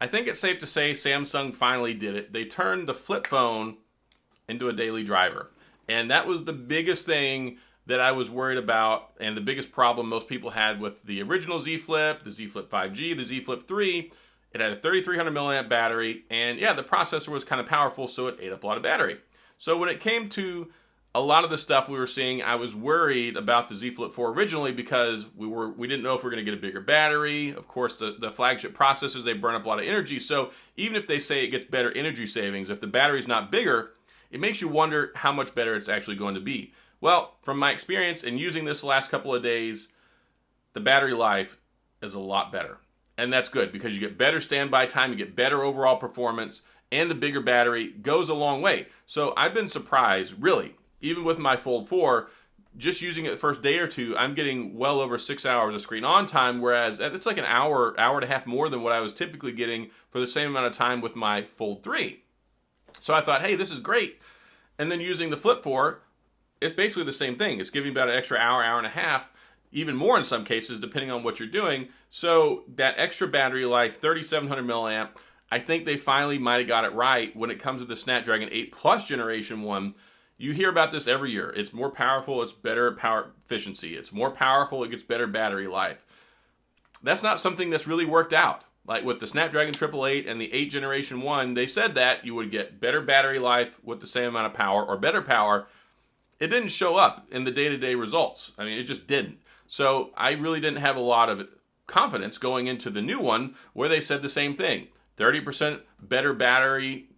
I think it's safe to say Samsung finally did it. They turned the flip phone into a daily driver. And that was the biggest thing that I was worried about, and the biggest problem most people had with the original Z Flip, the Z Flip 5G, the Z Flip 3. It had a 3300 milliamp battery, and yeah, the processor was kind of powerful, so it ate up a lot of battery. So when it came to a lot of the stuff we were seeing, I was worried about the Z Flip 4 originally because we didn't know if we were going to get a bigger battery. Of course, the flagship processors, they burn up a lot of energy. So even if they say it gets better energy savings, if the battery's not bigger, it makes you wonder how much better it's actually going to be. Well, from my experience in using this the last couple of days, the battery life is a lot better. And that's good because you get better standby time, you get better overall performance, and the bigger battery goes a long way. So I've been surprised, really, even with my Fold 4, just using it the first day or two, I'm getting well over 6 hours of screen on time, whereas it's like an hour and a half more than what I was typically getting for the same amount of time with my Fold 3. So I thought, hey, this is great. And then using the Flip 4, it's basically the same thing. It's giving about an extra hour and a half, even more in some cases, depending on what you're doing. So that extra battery life, 3700 milliamp, I think they finally might have got it right when it comes to the Snapdragon 8 Plus Generation 1. You hear about this every year. It's more powerful, it's better power efficiency. It's more powerful, it gets better battery life. That's not something that's really worked out. Like with the Snapdragon 888 and the 8 Generation 1, they said that you would get better battery life with the same amount of power or better power. It didn't show up in the day-to-day results. I mean, it just didn't. So I really didn't have a lot of confidence going into the new one where they said the same thing. 30% better battery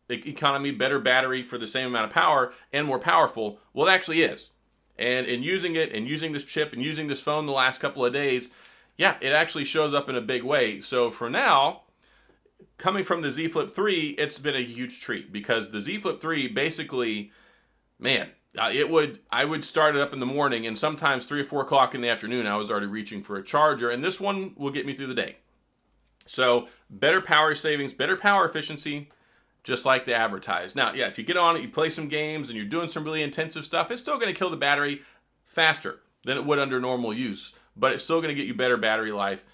economy, better battery for the same amount of power, and more powerful. Well, it actually is. And in using it and using this chip and using this phone the last couple of days, yeah, it actually shows up in a big way. So for now, coming from the Z Flip 3, it's been a huge treat because the Z Flip 3 basically, man, I would start it up in the morning, and sometimes 3 or 4 o'clock in the afternoon, I was already reaching for a charger, and this one will get me through the day. So better power savings, better power efficiency, just like they advertise. Now, yeah, if you get on it, you play some games, and you're doing some really intensive stuff, it's still going to kill the battery faster than it would under normal use, but it's still going to get you better battery life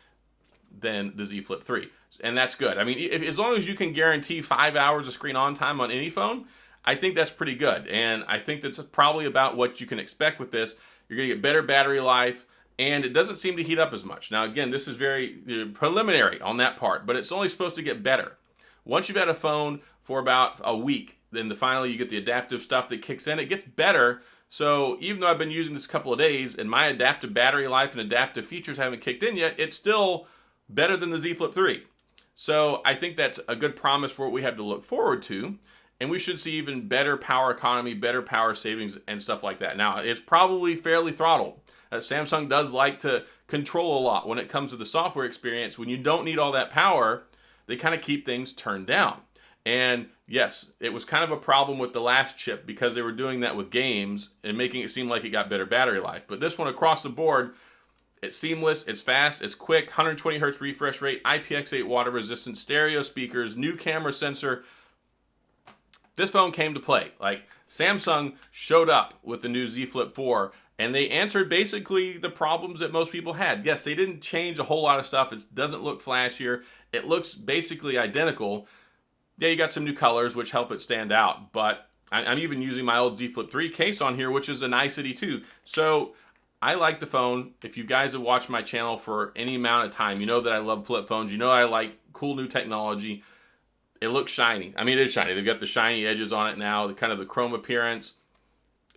than the Z Flip 3, and that's good. I mean, as long as you can guarantee 5 hours of screen on time on any phone, I think that's pretty good, and I think that's probably about what you can expect with this. You're going to get better battery life, and it doesn't seem to heat up as much. Now, again, this is very preliminary on that part, but it's only supposed to get better. Once you've had a phone for about a week, then finally you get the adaptive stuff that kicks in. It gets better, so even though I've been using this a couple of days, and my adaptive battery life and adaptive features haven't kicked in yet, it's still better than the Z Flip 3. So I think that's a good promise for what we have to look forward to. And we should see even better power economy, better power savings, and stuff like that. Now, it's probably fairly throttled. Samsung does like to control a lot when it comes to the software experience. When you don't need all that power, they kind of keep things turned down. And yes, it was kind of a problem with the last chip because they were doing that with games and making it seem like it got better battery life. But this one across the board, it's seamless, it's fast, it's quick, 120 hertz refresh rate, IPX8 water resistant, stereo speakers, new camera sensor. This phone came to play. Like, Samsung showed up with the new Z Flip 4, and they answered basically the problems that most people had. Yes, they didn't change a whole lot of stuff. It doesn't look flashier. It looks basically identical. Yeah, you got some new colors, which help it stand out, but I'm even using my old Z Flip 3 case on here, which is a nicety too. So I like the phone. If you guys have watched my channel for any amount of time, you know that I love flip phones. You know I like cool new technology. It looks shiny. I mean, it is shiny. They've got the shiny edges on it now, the kind of the chrome appearance.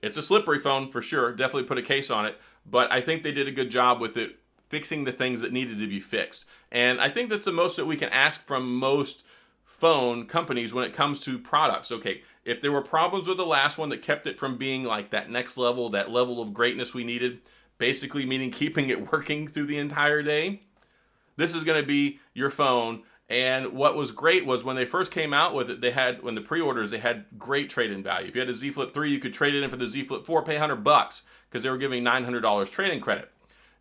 It's a slippery phone for sure. Definitely put a case on it. But I think they did a good job with it, fixing the things that needed to be fixed. And I think that's the most that we can ask from most phone companies when it comes to products. Okay, if there were problems with the last one that kept it from being like that next level, that level of greatness we needed, basically meaning keeping it working through the entire day, this is going to be your phone. And what was great was when they first came out with it, when the pre-orders, they had great trade-in value. If you had a Z Flip 3, you could trade it in for the Z Flip 4, pay $100 because they were giving $900 trade-in credit.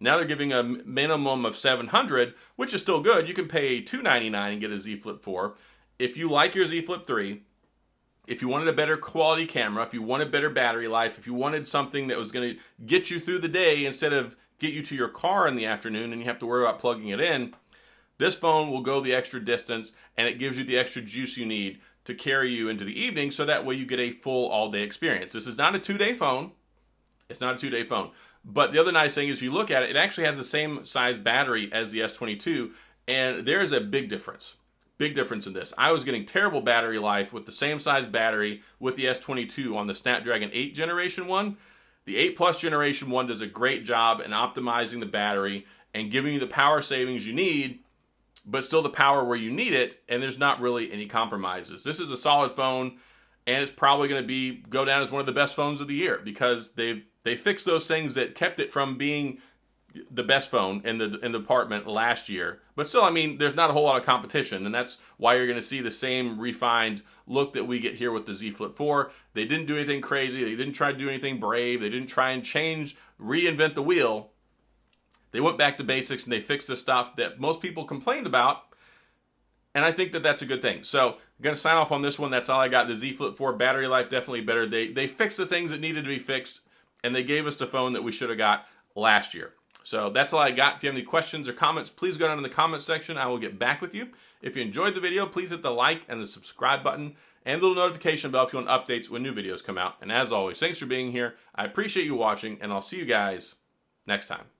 Now they're giving a minimum of $700, which is still good. You can pay $299 and get a Z Flip 4. If you like your Z Flip 3, if you wanted a better quality camera, if you wanted better battery life, if you wanted something that was going to get you through the day instead of get you to your car in the afternoon and you have to worry about plugging it in, This phone will go the extra distance, and it gives you the extra juice you need to carry you into the evening, so that way you get a full all-day experience. This is not a 2-day phone. It's not a 2-day phone. But the other nice thing is, you look at it, it actually has the same size battery as the S22, and there's a big difference. Big difference in this. I was getting terrible battery life with the same size battery with the S22 on the Snapdragon 8 Generation 1. The 8 Plus Generation 1 does a great job in optimizing the battery and giving you the power savings you need, but still the power where you need it, and there's not really any compromises. This is a solid phone, and it's probably going to go down as one of the best phones of the year, because they fixed those things that kept it from being the best phone in the department last year. But still, I mean, there's not a whole lot of competition, and that's why you're going to see the same refined look that we get here with the Z Flip 4. They didn't do anything crazy. They didn't try to do anything brave. They didn't try and reinvent the wheel. They went back to basics, and they fixed the stuff that most people complained about, and I think that that's a good thing. So I'm going to sign off on this one. That's all I got. The Z Flip 4 battery life definitely better. They fixed the things that needed to be fixed, and they gave us the phone that we should have got last year. So that's all I got. If you have any questions or comments, please go down in the comment section. I will get back with you. If you enjoyed the video, please hit the like and the subscribe button and the little notification bell if you want updates when new videos come out. And as always, thanks for being here. I appreciate you watching, and I'll see you guys next time.